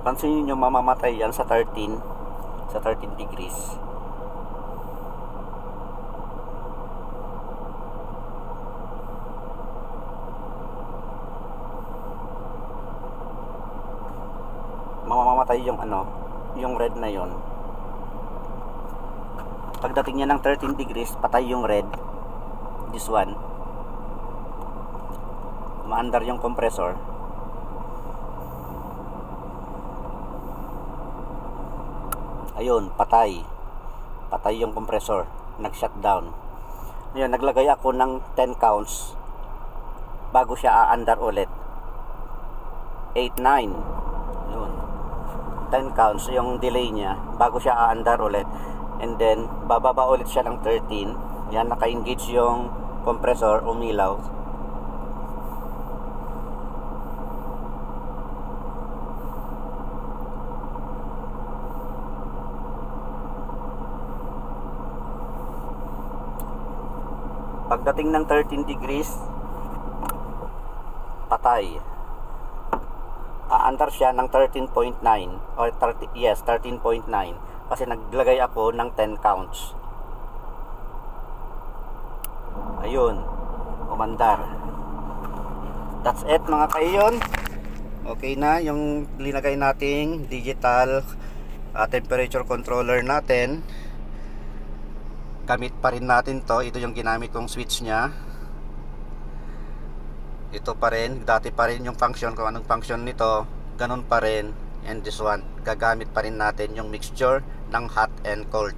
Pansin nyo, mamamatay yan sa 13 degrees. Mamamatay yung yung red na yon. Pagdating niya ng 13 degrees, patay yung red. This one, maandar yung compressor. Ayun, patay yung compressor, nag-shutdown. Ayun, naglagay ako ng 10 counts bago siya aandar ulit. 8, 9. Ayun, 10 counts yung delay niya bago siya aandar ulit. And then bababa ulit siya ng 13. Yan, naka-engage yung compressor, umilaw. Pagdating ng 13 degrees, patay. Aandar siya ng 13.9 or 13.9 kasi naglagay ako ng 10 counts. Ayun, umandar. That's it mga kaiyon. Okay na yung linagay nating digital temperature controller natin. Gamit pa rin natin to. Ito yung ginamit kong switch nya. Ito pa rin, dati pa rin yung function, kung anong function nito, ganun pa rin. And this one, gagamit pa rin natin yung mixture ng hot and cold.